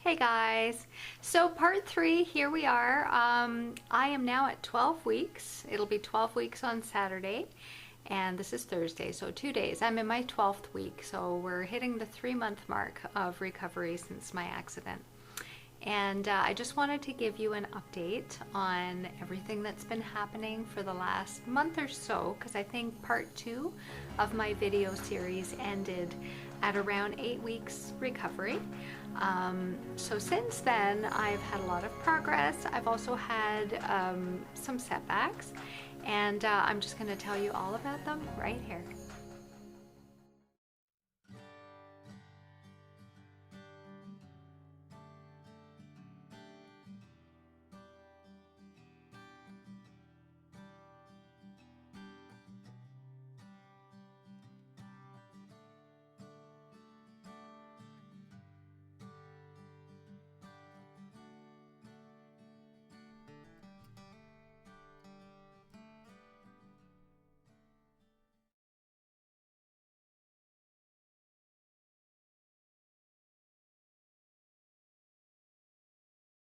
Hey guys, so part 3, here we are. I am now at 12 weeks. It'll be 12 weeks on Saturday, and this is Thursday, so 2 days. I'm in my 12th week, so we're hitting the 3-month mark of recovery since my accident. And I just wanted to give you an update on everything that's been happening for the last month or so, because I think part 2 of my video series ended at around 8 weeks recovery. So since then, I've had a lot of progress. I've also had some setbacks, and I'm just going to tell you all about them right here.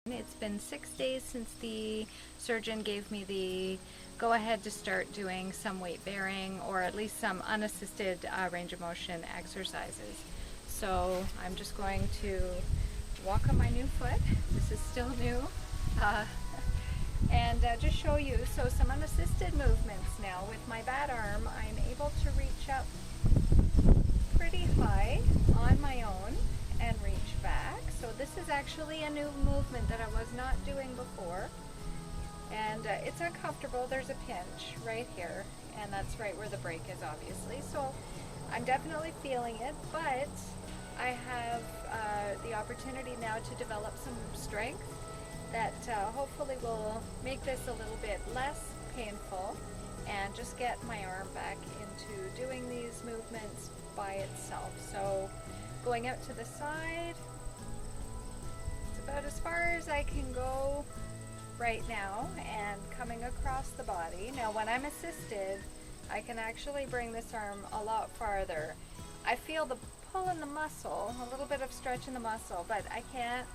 It's been 6 days since the surgeon gave me the go-ahead to start doing some weight bearing, or at least some unassisted range of motion exercises. So I'm just going to walk on my new foot. This is still new. And just show you, so some unassisted movements now. With my bad arm, I'm able to reach up pretty high on my own and reach back. So this is actually a new movement that I was not doing before, and it's uncomfortable. There's a pinch right here, and that's right where the break is, obviously. So I'm definitely feeling it, but I have the opportunity now to develop some strength that hopefully will make this a little bit less painful and just get my arm back into doing these movements by itself. So going out to the side, it's about as far as I can go right now, and coming across the body. Now when I'm assisted, I can actually bring this arm a lot farther. I feel the pull in the muscle, a little bit of stretch in the muscle, but I can't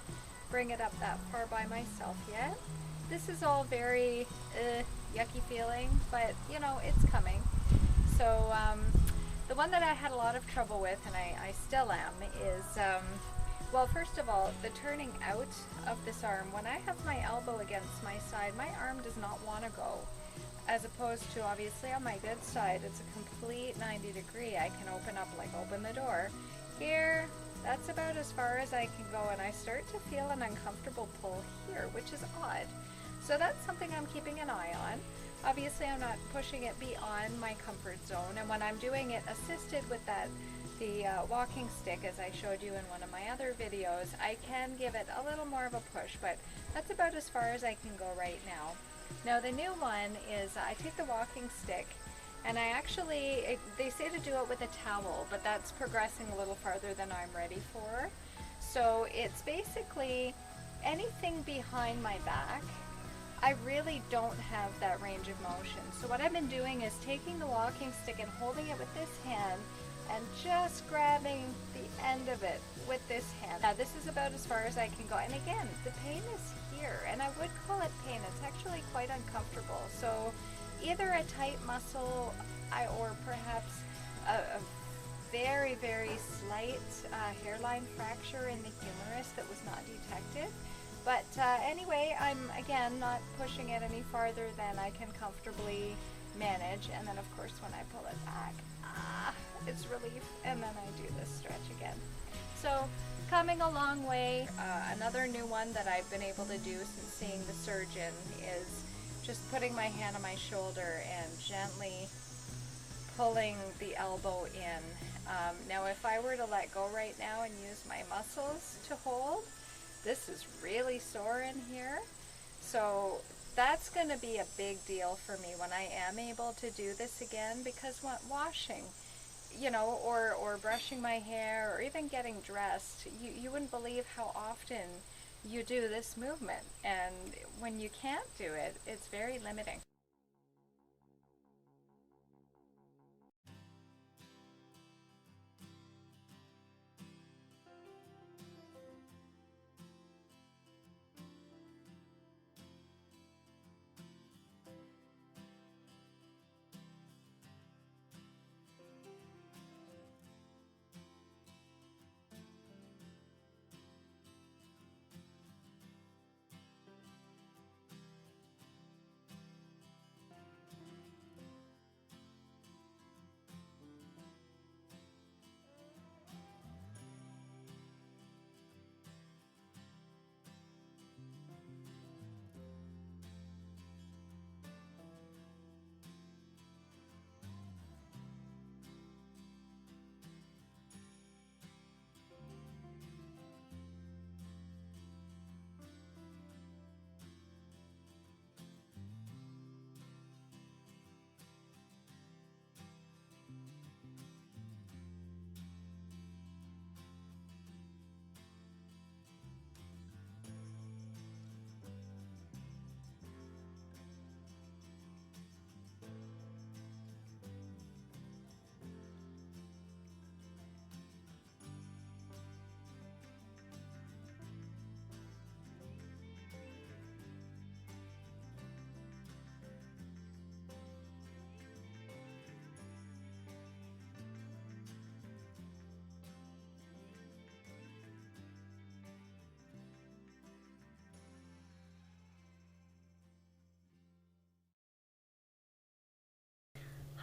bring it up that far by myself yet. This is all very yucky feeling, but you know, it's coming. So the one that I had a lot of trouble with, and I still am, is, well, first of all, the turning out of this arm. When I have my elbow against my side, my arm does not want to go. As opposed to, obviously, on my good side, it's a complete 90 degree. I can open the door. Here, that's about as far as I can go, and I start to feel an uncomfortable pull here, which is odd. So that's something I'm keeping an eye on. Obviously, I'm not pushing it beyond my comfort zone, and when I'm doing it assisted with the walking stick, as I showed you in one of my other videos, I can give it a little more of a push, but that's about as far as I can go right now. Now the new one is I take the walking stick, and I actually, they say to do it with a towel, but that's progressing a little farther than I'm ready for. So it's basically anything behind my back. I really don't have that range of motion. So what I've been doing is taking the walking stick and holding it with this hand and just grabbing the end of it with this hand. Now this is about as far as I can go. And again, the pain is here, and I would call it pain. It's actually quite uncomfortable. So either a tight muscle or perhaps a very, very slight hairline fracture in the humerus that was not detected. But anyway, I'm again not pushing it any farther than I can comfortably manage. And then of course when I pull it back, it's relief, and then I do this stretch again. So coming a long way. Another new one that I've been able to do since seeing the surgeon is just putting my hand on my shoulder and gently pulling the elbow in. Now if I were to let go right now and use my muscles to hold, this is really sore in here. So that's going to be a big deal for me when I am able to do this again, because when washing, you know, or brushing my hair, or even getting dressed, you wouldn't believe how often you do this movement, and when you can't do it, it's very limiting.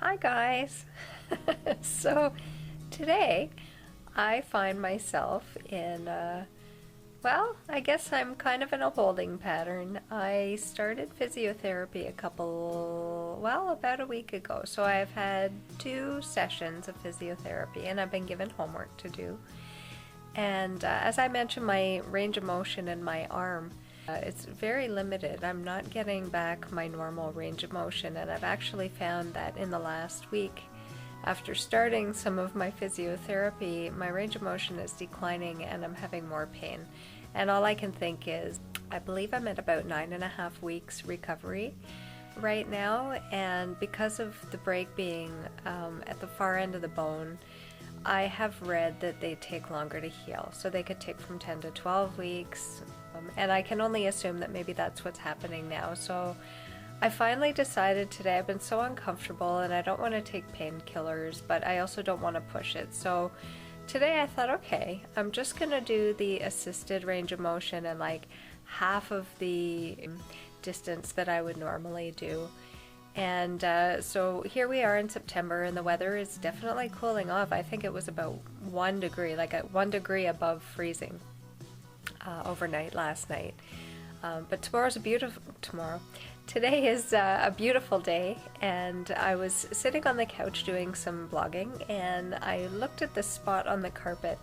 Hi guys! So today I find myself in, well, I guess I'm kind of in a holding pattern. I started physiotherapy about a week ago. So I've had 2 sessions of physiotherapy and I've been given homework to do. And as I mentioned, my range of motion in my arm, it's very limited. I'm not getting back my normal range of motion, and I've actually found that in the last week, after starting some of my physiotherapy, my range of motion is declining and I'm having more pain. And all I can think is, I believe I'm at about 9.5 weeks recovery right now, and because of the break being at the far end of the bone, I have read that they take longer to heal. So they could take from 10 to 12 weeks, and I can only assume that maybe that's what's happening now. So I finally decided today, I've been so uncomfortable and I don't want to take painkillers, but I also don't want to push it. So today I thought, okay, I'm just going to do the assisted range of motion and like half of the distance that I would normally do. And so here we are in September and the weather is definitely cooling off. I think it was about 1 degree, like 1 degree above freezing overnight last night. But today is a beautiful day, and I was sitting on the couch doing some blogging and I looked at the spot on the carpet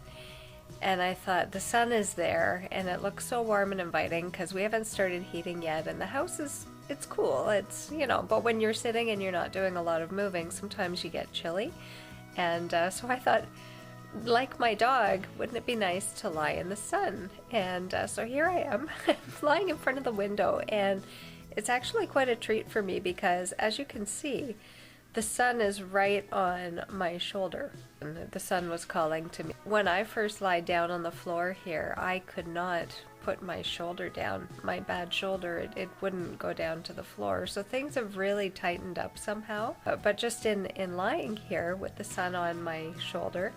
and I thought, the sun is there and it looks so warm and inviting because we haven't started heating yet, and the house it's cool, it's, you know, but when you're sitting and you're not doing a lot of moving, sometimes you get chilly. And so I thought, like my dog, wouldn't it be nice to lie in the sun? And so here I am lying in front of the window, and it's actually quite a treat for me because, as you can see, the sun is right on my shoulder. And the sun was calling to me. When I first lied down on the floor here, I could not put my shoulder down, my bad shoulder, it wouldn't go down to the floor. So things have really tightened up somehow. But just in lying here with the sun on my shoulder,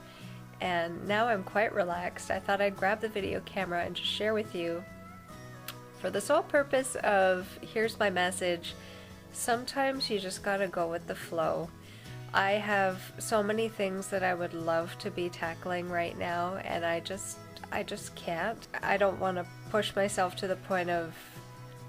and now I'm quite relaxed, I thought I'd grab the video camera and just share with you for the sole purpose of, here's my message, sometimes you just gotta go with the flow. I have so many things that I would love to be tackling right now, and I just can't. I don't want to push myself to the point of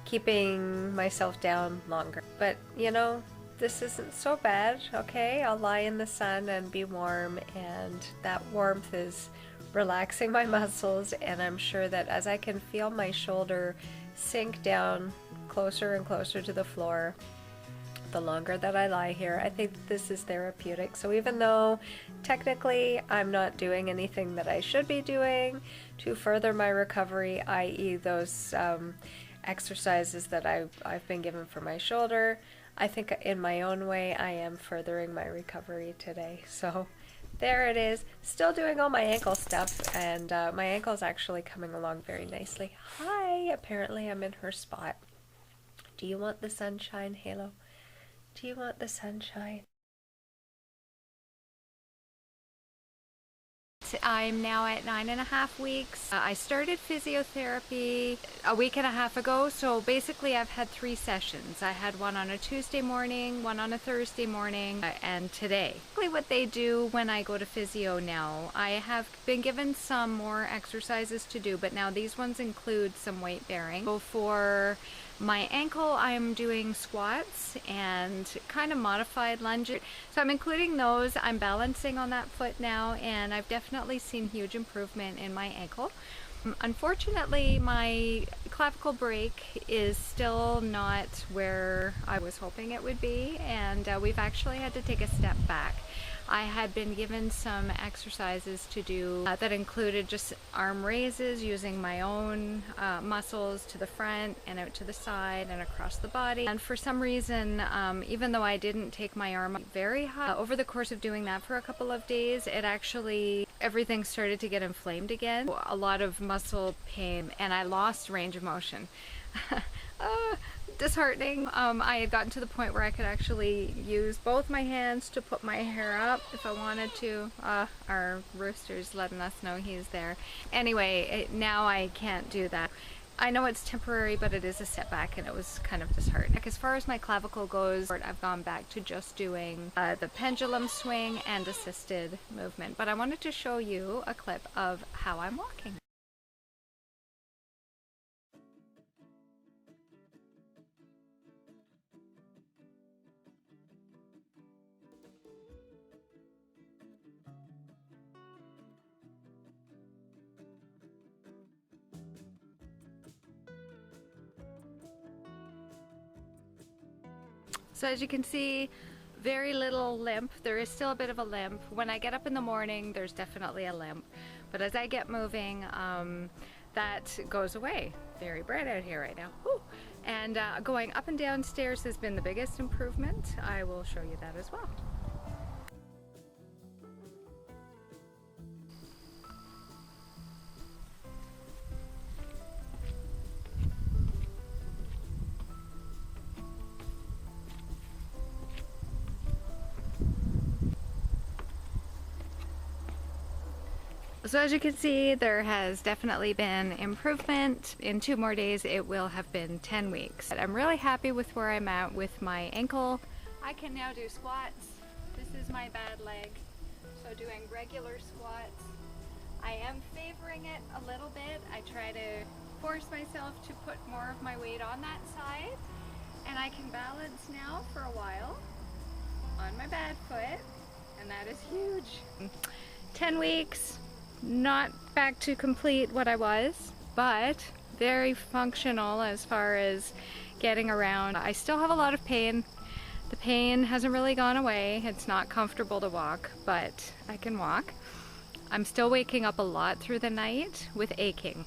keeping myself down longer. But, you know, this isn't so bad, okay? I'll lie in the sun and be warm, and that warmth is relaxing my muscles, and I'm sure that as I can feel my shoulder sink down closer and closer to the floor, the longer that I lie here, I think this is therapeutic. So even though technically I'm not doing anything that I should be doing to further my recovery, i.e. those exercises that I've been given for my shoulder, I think in my own way I am furthering my recovery today. So there it is. Still doing all my ankle stuff, and my ankle is actually coming along very nicely. Hi! Apparently I'm in her spot. Do you want the sunshine, Halo? Do you want the sunshine? I'm now at 9.5 weeks. I started physiotherapy a week and a half ago, so basically I've had 3 sessions. I had one on a Tuesday morning, one on a Thursday morning, and today. Basically what they do when I go to physio now, I have been given some more exercises to do, but now these ones include some weight bearing. So for my ankle, I'm doing squats and kind of modified lunges. So I'm including those. I'm balancing on that foot now, and I've definitely seen huge improvement in my ankle. Unfortunately, my clavicle break is still not where I was hoping it would be, and we've actually had to take a step back. I had been given some exercises to do that included just arm raises using my own muscles to the front and out to the side and across the body. And for some reason, even though I didn't take my arm up very high, over the course of doing that for a couple of days, everything started to get inflamed again. A lot of muscle pain, and I lost range of motion. Disheartening. I had gotten to the point where I could actually use both my hands to put my hair up if I wanted to. Our rooster's letting us know he's there. Anyway, now I can't do that. I know it's temporary, but it is a setback and it was kind of disheartening. As far as my clavicle goes, I've gone back to just doing the pendulum swing and assisted movement. But I wanted to show you a clip of how I'm walking. So as you can see, very little limp. There is still a bit of a limp. When I get up in the morning, there's definitely a limp. But as I get moving, that goes away. Very bright out here right now. Woo! And going up and down stairs has been the biggest improvement. I will show you that as well. So as you can see, there has definitely been improvement. In 2 more days, it will have been 10 weeks. I'm really happy with where I'm at with my ankle. I can now do squats. This is my bad leg. So doing regular squats. I am favoring it a little bit. I try to force myself to put more of my weight on that side. And I can balance now for a while on my bad foot. And that is huge. 10 weeks. Not back to complete what I was, but very functional as far as getting around. I still have a lot of pain. The pain hasn't really gone away. It's not comfortable to walk, but I can walk. I'm still waking up a lot through the night with aching.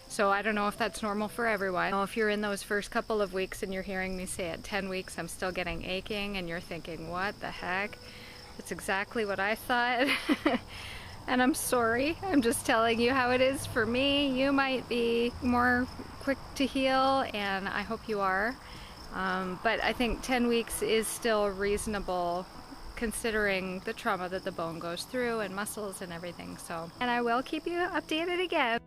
So I don't know if that's normal for everyone. If you're in those first couple of weeks and you're hearing me say at 10 weeks I'm still getting aching and you're thinking, what the heck? That's exactly what I thought. And I'm sorry, I'm just telling you how it is for me. You might be more quick to heal, and I hope you are. But I think 10 weeks is still reasonable considering the trauma that the bone goes through and muscles and everything. So, and I will keep you updated again.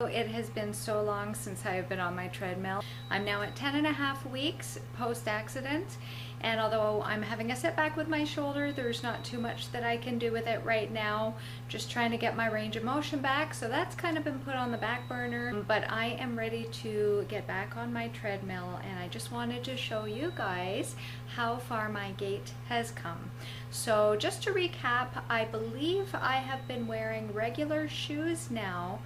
It has been so long since I have been on my treadmill. I'm now at 10.5 weeks post-accident, and although I'm having a setback with my shoulder, there's not too much that I can do with it right now. Just trying to get my range of motion back, so that's kind of been put on the back burner. But I am ready to get back on my treadmill, and I just wanted to show you guys how far my gait has come. So just to recap, I believe I have been wearing regular shoes now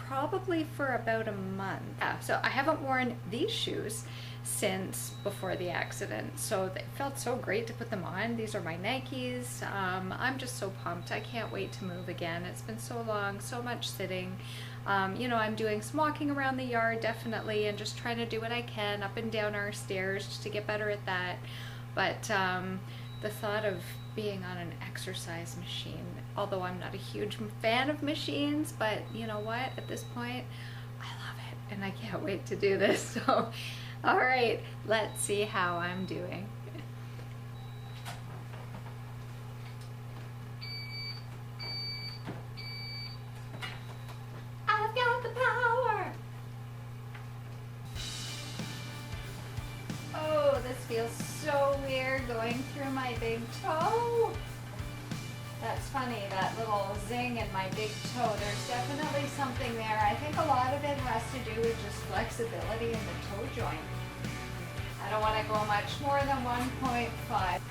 probably for about a month. Yeah, so I haven't worn these shoes since before the accident, so they felt so great to put them on. These are my Nikes. I'm just so pumped. I can't wait to move again. It's been so long, so much sitting. You know, I'm doing some walking around the yard definitely, and just trying to do what I can up and down our stairs just to get better at that. But the thought of being on an exercise machine, although I'm not a huge fan of machines, but you know what, at this point I love it and I can't wait to do this. So all right, let's see how I'm doing. I've got the power. Oh, this feels so weird going through my big toe. That's funny, that little zing in my big toe. There's definitely something there. I think a lot of it has to do with just flexibility in the toe joint. I don't want to go much more than 1.5.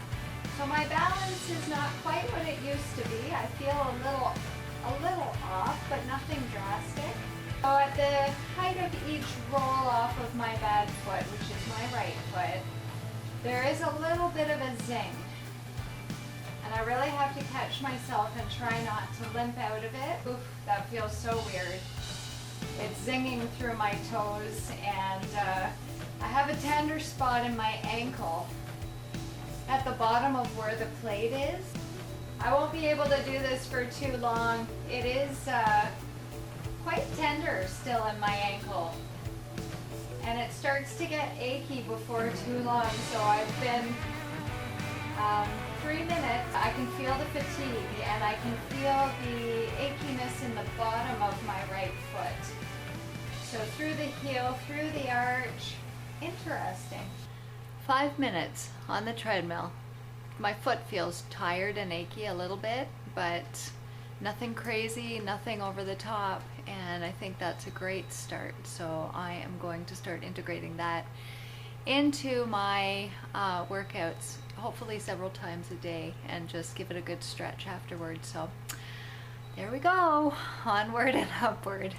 So my balance is not quite what it used to be. I feel a little off, but nothing drastic. So at the height of each roll off of my bad foot, which is my right foot, there is a little bit of a zing. And I really have to catch myself and try not to limp out of it. Oof, that feels so weird. It's zinging through my toes, and I have a tender spot in my ankle at the bottom of where the plate is. I won't be able to do this for too long. It is quite tender still in my ankle, and it starts to get achy before too long, so I've been 3 minutes, I can feel the fatigue and I can feel the achiness in the bottom of my right foot. So through the heel, through the arch, interesting. 5 minutes on the treadmill. My foot feels tired and achy a little bit, but nothing crazy, nothing over the top, and I think that's a great start. So I am going to start integrating that into my workouts, hopefully several times a day, and just give it a good stretch afterwards. So there we go, onward and upward.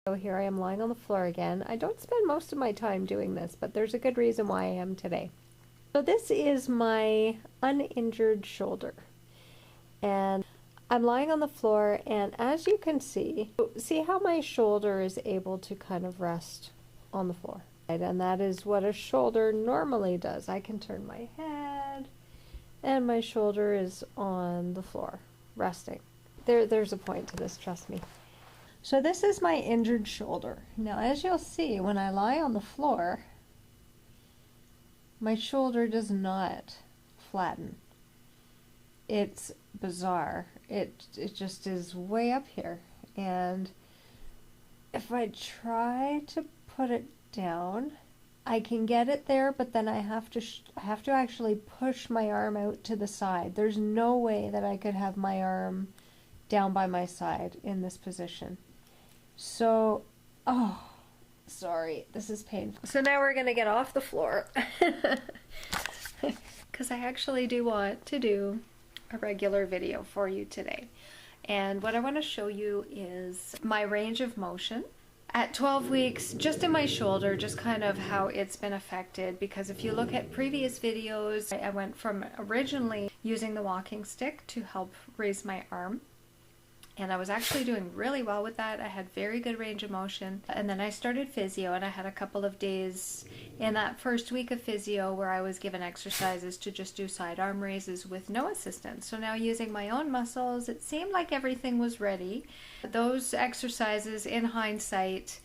So here I am lying on the floor again. I don't spend most of my time doing this, but there's a good reason why I am today. So this is my uninjured shoulder. And I'm lying on the floor, and as you can see how my shoulder is able to kind of rest on the floor. And that is what a shoulder normally does. I can turn my head, and my shoulder is on the floor, resting. There's a point to this, trust me. So this is my injured shoulder. Now, as you'll see, when I lie on the floor, my shoulder does not flatten. it's bizarre. It just is way up here. And if I try to put it down, I can get it there, but then I have to actually push my arm out to the side. There's no way that I could have my arm down by my side in this position. So, oh, sorry, this is painful. So now we're gonna get off the floor because I actually do want to do a regular video for you today. And what I want to show you is my range of motion at 12 weeks, just in my shoulder, just kind of how it's been affected. Because if you look at previous videos, I went from originally using the walking stick to help raise my arm. And I was actually doing really well with that. I had very good range of motion. And then I started physio, and I had a couple of days in that first week of physio where I was given exercises to just do sidearm raises with no assistance. So now using my own muscles, it seemed like everything was ready. Those exercises, in hindsight,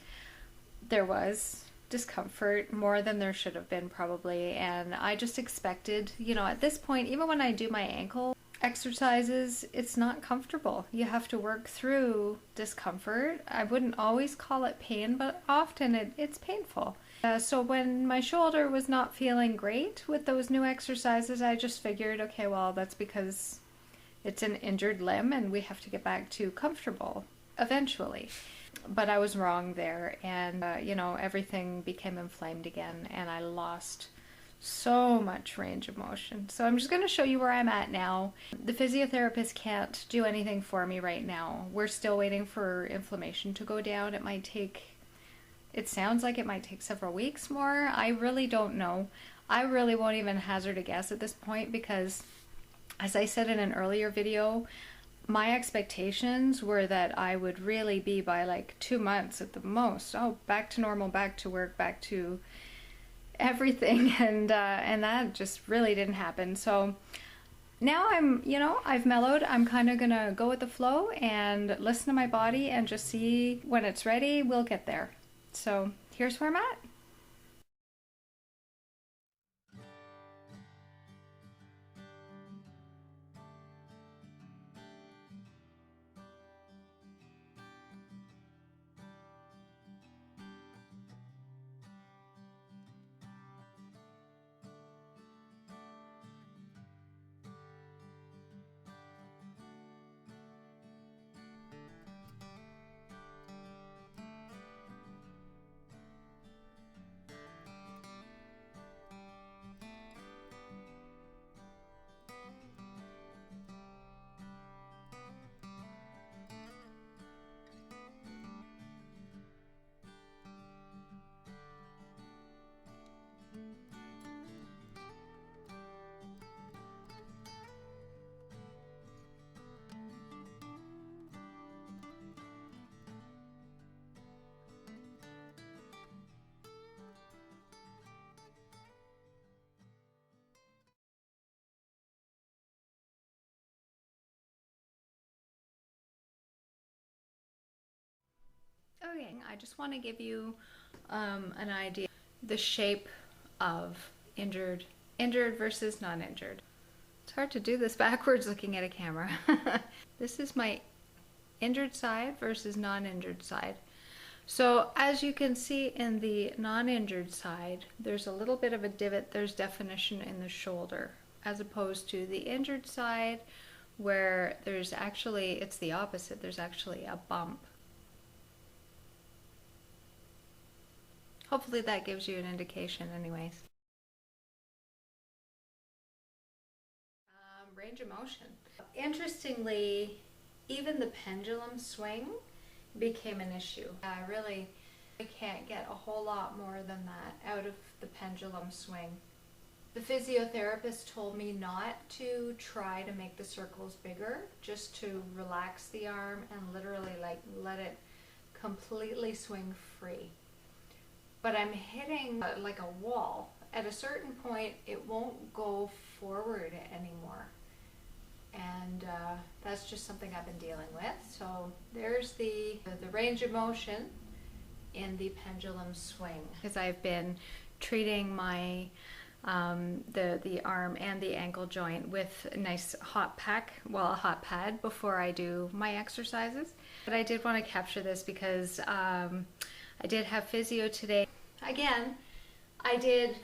there was discomfort, more than there should have been probably. And I just expected, you know, at this point, even when I do my ankle exercises, it's not comfortable. You have to work through discomfort. I wouldn't always call it pain, but often it's painful. So when my shoulder was not feeling great with those new exercises, I just figured, okay, well, that's because it's an injured limb and we have to get back to comfortable eventually. But I was wrong there, and you know, everything became inflamed again, and I lost so much range of motion. So I'm just going to show you where I'm at now. The physiotherapist can't do anything for me right now. We're still waiting for inflammation to go down. It might take, it sounds like it might take several weeks more. I really don't know. I really won't even hazard a guess at this point because, as I said in an earlier video, my expectations were that I would really be by like 2 months at the most. Oh, back to normal, back to work, back to everything, and that just really didn't happen. So now I'm, you know, I've mellowed. I'm kind of gonna go with the flow and listen to my body and just see when it's ready, we'll get there. So here's where I'm at. Okay, I just want to give you an idea, the shape of injured versus non-injured. It's hard to do this backwards looking at a camera. This is my injured side versus non-injured side. So as you can see in the non-injured side, there's a little bit of a divot, there's definition in the shoulder, as opposed to the injured side where there's actually, it's the opposite, there's actually a bump. Hopefully that gives you an indication anyways. Range of motion. Interestingly, even the pendulum swing became an issue. I really can't get a whole lot more than that out of the pendulum swing. The physiotherapist told me not to try to make the circles bigger, just to relax the arm and literally like let it completely swing free. But I'm hitting like a wall. At a certain point, it won't go forward anymore. And that's just something I've been dealing with. So there's the range of motion in the pendulum swing. Because I've been treating my the arm and the ankle joint with a nice hot pack, well, a hot pad before I do my exercises. But I did want to capture this because I did have physio today. Again, I did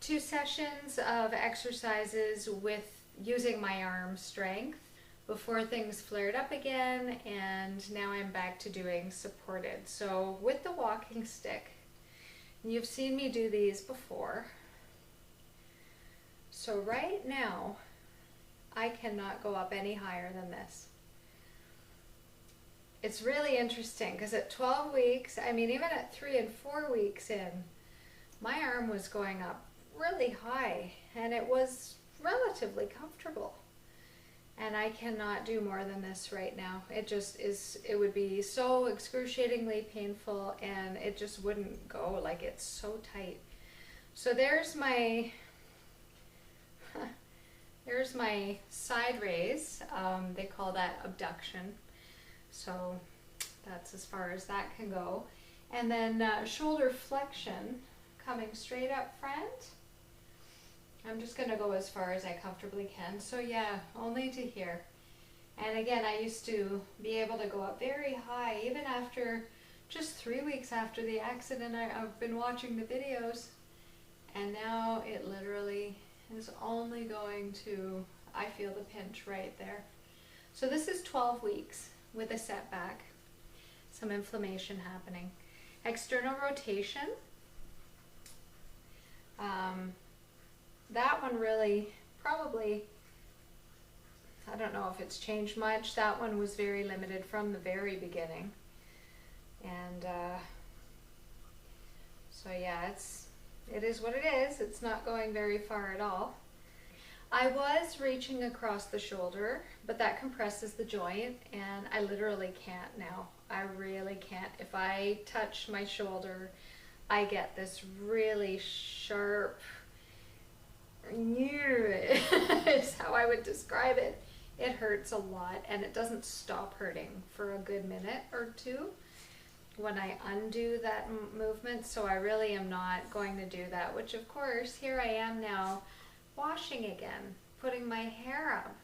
2 sessions of exercises with using my arm strength before things flared up again, and now I'm back to doing supported. So with the walking stick, you've seen me do these before. So right now, I cannot go up any higher than this. It's really interesting because at 12 weeks, I mean even at 3 and 4 weeks in, my arm was going up really high and it was relatively comfortable. And I cannot do more than this right now. It just is, it would be so excruciatingly painful and it just wouldn't go, like it's so tight. So there's my side raise. They call that abduction. So that's as far as that can go. And then shoulder flexion coming straight up front. I'm just going to go as far as I comfortably can. So yeah, only to here. And again, I used to be able to go up very high, even after just 3 weeks after the accident. I've been watching the videos, and now it literally is only going to, I feel the pinch right there. So this is 12 weeks with a setback, some inflammation happening. External rotation. That one really, probably, I don't know if it's changed much. That one was very limited from the very beginning. And so yeah, it is what it is. It's not going very far at all. I was reaching across the shoulder, but that compresses the joint and I literally can't now. I really can't. If I touch my shoulder, I get this really sharp, is how I would describe it. It hurts a lot and it doesn't stop hurting for a good minute or two when I undo that movement. So I really am not going to do that, which of course here I am now washing again, putting my hair up.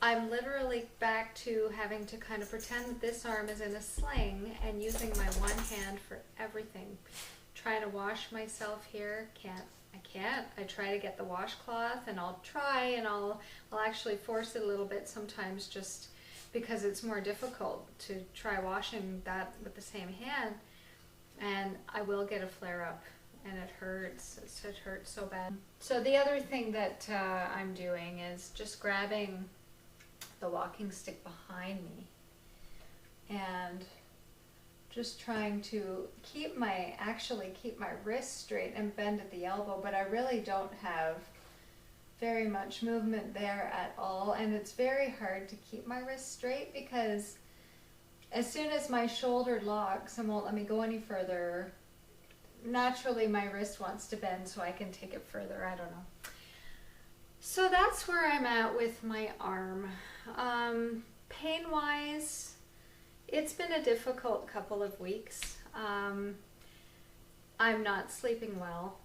I'm literally back to having to kind of pretend that this arm is in a sling and using my one hand for everything. Trying to wash myself here, I can't. I try to get the washcloth and I'll try and I'll actually force it a little bit sometimes just because it's more difficult to try washing that with the same hand, and I will get a flare up and it hurts. It hurts so bad. So the other thing that I'm doing is just grabbing the walking stick behind me and just trying to keep my wrist straight and bend at the elbow, but I really don't have very much movement there at all, and it's very hard to keep my wrist straight because as soon as my shoulder locks and won't let me go any further, naturally my wrist wants to bend so I can take it further. I don't know. So that's where I'm at with my arm. Pain-wise, it's been a difficult couple of weeks. I'm not sleeping well.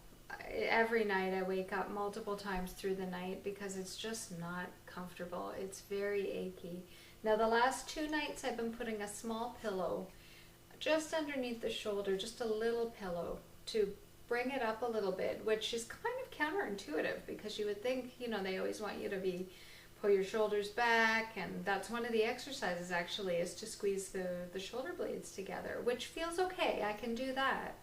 Every night I wake up multiple times through the night because it's just not comfortable. It's very achy. Now the last 2 nights I've been putting a small pillow just underneath the shoulder, just a little pillow to bring it up a little bit, which is kind of counterintuitive because you would think, you know, they always want you to pull your shoulders back, and that's one of the exercises actually, is to squeeze the shoulder blades together, which feels okay. I can do that.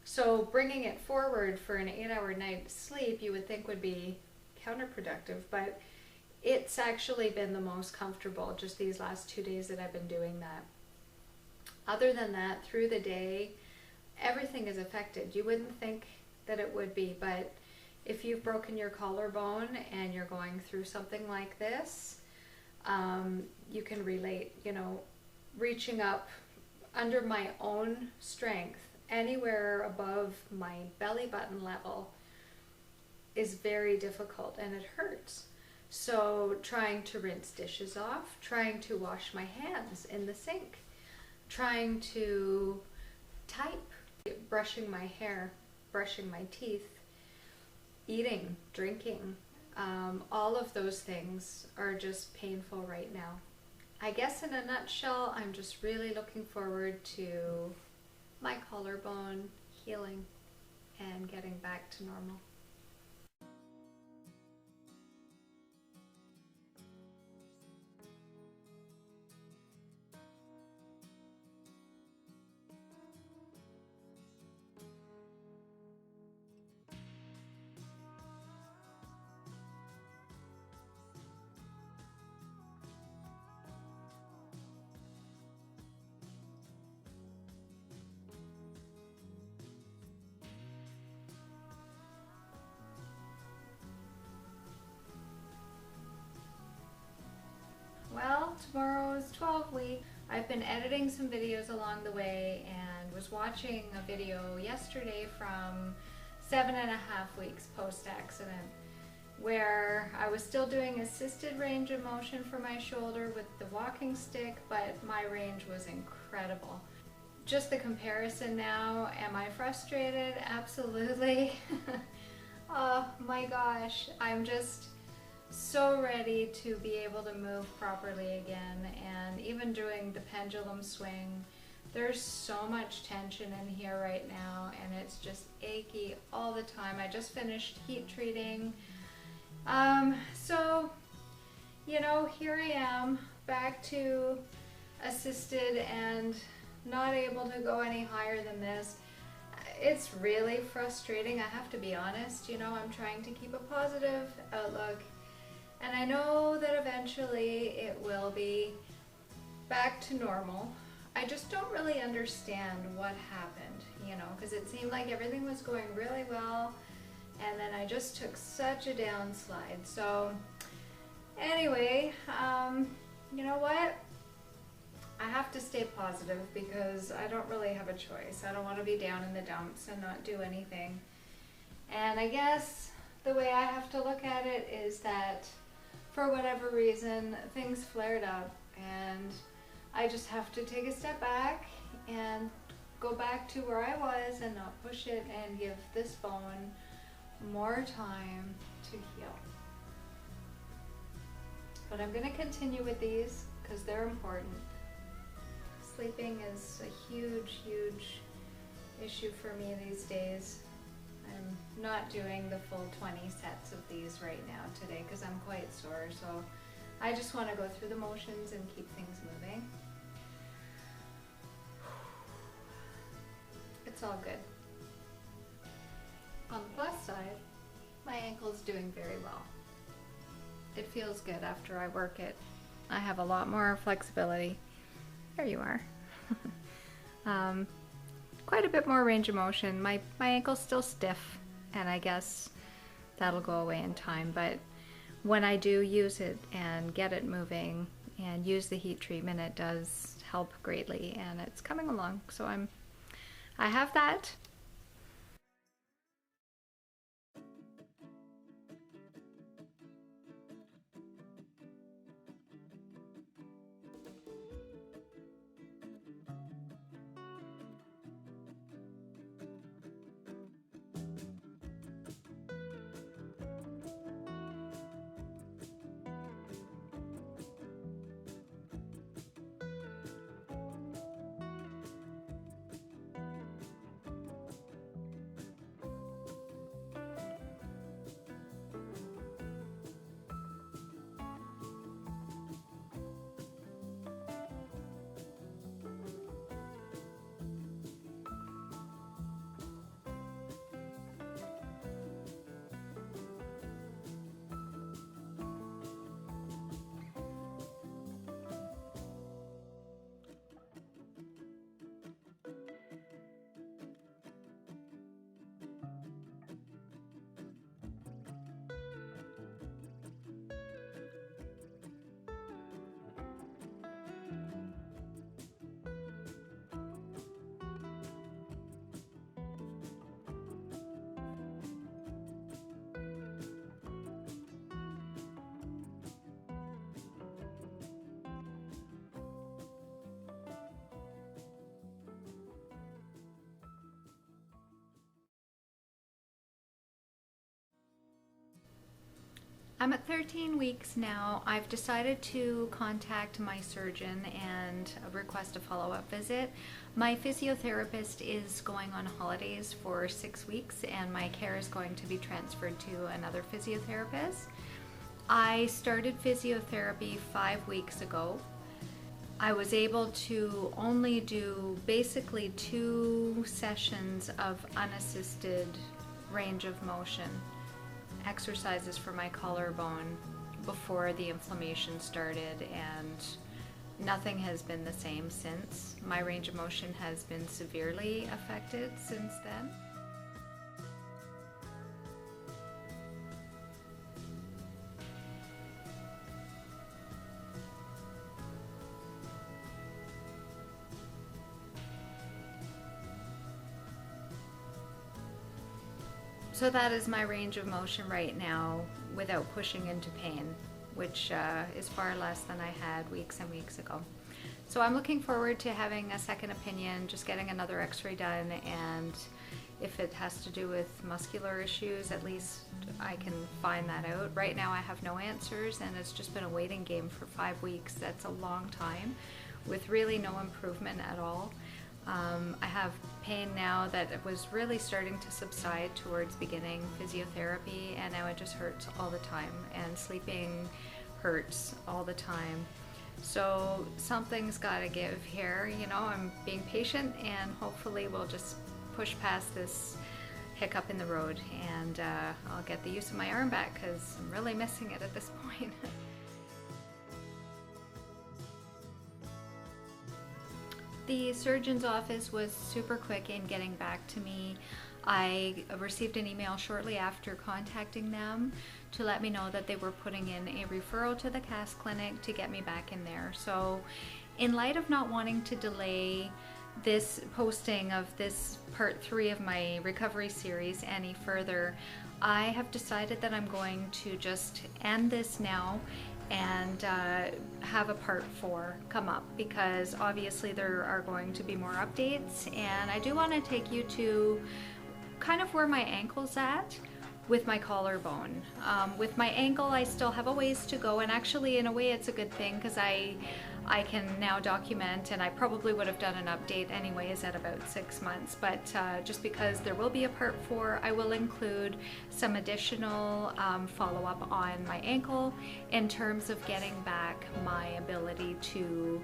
So bringing it forward for an 8-hour night's sleep you would think would be counterproductive, but it's actually been the most comfortable just these last 2 days that I've been doing that. Other than that, through the day, everything is affected. You wouldn't think that it would be, but if you've broken your collarbone and you're going through something like this, you can relate. You know, reaching up under my own strength, anywhere above my belly button level, is very difficult and it hurts. So trying to rinse dishes off, trying to wash my hands in the sink, trying to type, brushing my hair, brushing my teeth, eating, drinking, all of those things are just painful right now. I guess in a nutshell, I'm just really looking forward to my collarbone healing and getting back to normal. Well, tomorrow is 12 weeks. I've been editing some videos along the way and was watching a video yesterday from 7.5 weeks post-accident, where I was still doing assisted range of motion for my shoulder with the walking stick, but my range was incredible. Just the comparison now, am I frustrated? Absolutely. Oh my gosh, I'm just so ready to be able to move properly again. And even doing the pendulum swing, there's so much tension in here right now and it's just achy all the time. I just finished heat treating. So, you know, here I am back to assisted and not able to go any higher than this. It's really frustrating, I have to be honest. You know, I'm trying to keep a positive outlook, and I know that eventually it will be back to normal. I just don't really understand what happened, you know, because it seemed like everything was going really well, and then I just took such a downslide. So anyway, you know what? I have to stay positive because I don't really have a choice. I don't want to be down in the dumps and not do anything. And I guess the way I have to look at it is that for whatever reason, things flared up and I just have to take a step back and go back to where I was and not push it and give this bone more time to heal. But I'm going to continue with these because they're important. Sleeping is a huge, huge issue for me these days. I'm not doing the full 20 sets of these right now today because I'm quite sore, so I just want to go through the motions and keep things moving. It's all good. On the plus side, my ankle's doing very well. It feels good after I work it. I have a lot more flexibility. There you are. Quite a bit more range of motion. My ankle's still stiff, and I guess that'll go away in time, but when I do use it and get it moving and use the heat treatment, it does help greatly, and it's coming along. So I have that. I'm at 13 weeks now. I've decided to contact my surgeon and request a follow-up visit. My physiotherapist is going on holidays for 6 weeks and my care is going to be transferred to another physiotherapist. I started physiotherapy 5 weeks ago. I was able to only do basically 2 sessions of unassisted range of motion exercises for my collarbone before the inflammation started, and nothing has been the same since. My range of motion has been severely affected since then. So that is my range of motion right now without pushing into pain, which is far less than I had weeks and weeks ago. So I'm looking forward to having a second opinion, just getting another x-ray done, and if it has to do with muscular issues, at least I can find that out. Right now I have no answers and it's just been a waiting game for 5 weeks. That's a long time with really no improvement at all. I have pain now that was really starting to subside towards beginning physiotherapy, and now it just hurts all the time, and sleeping hurts all the time. So something's got to give here. You know, I'm being patient and hopefully we'll just push past this hiccup in the road, and I'll get the use of my arm back because I'm really missing it at this point. The surgeon's office was super quick in getting back to me. I received an email shortly after contacting them to let me know that they were putting in a referral to the CAS clinic to get me back in there. So in light of not wanting to delay this posting of this part 3 of my recovery series any further, I have decided that I'm going to just end this now and have a part 4 come up, because obviously there are going to be more updates, and I do want to take you to kind of where my ankle's at with my collarbone. With my ankle I still have a ways to go, and actually in a way it's a good thing because I can now document, and I probably would have done an update anyways at about 6 months, but just because there will be a part 4, I will include some additional follow-up on my ankle in terms of getting back my ability to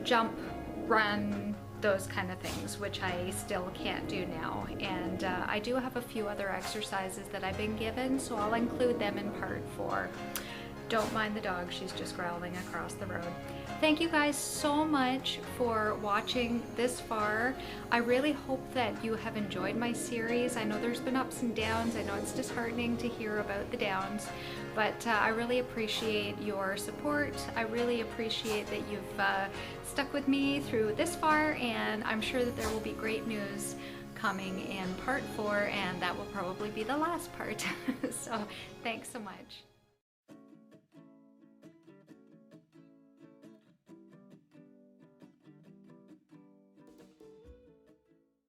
jump, run, those kind of things, which I still can't do now. And I do have a few other exercises that I've been given, so I'll include them in part 4. Don't mind the dog, she's just growling across the road. Thank you guys so much for watching this far. I really hope that you have enjoyed my series. I know there's been ups and downs. I know it's disheartening to hear about the downs, but I really appreciate your support. I really appreciate that you've stuck with me through this far, and I'm sure that there will be great news coming in part 4, and that will probably be the last part. So thanks so much.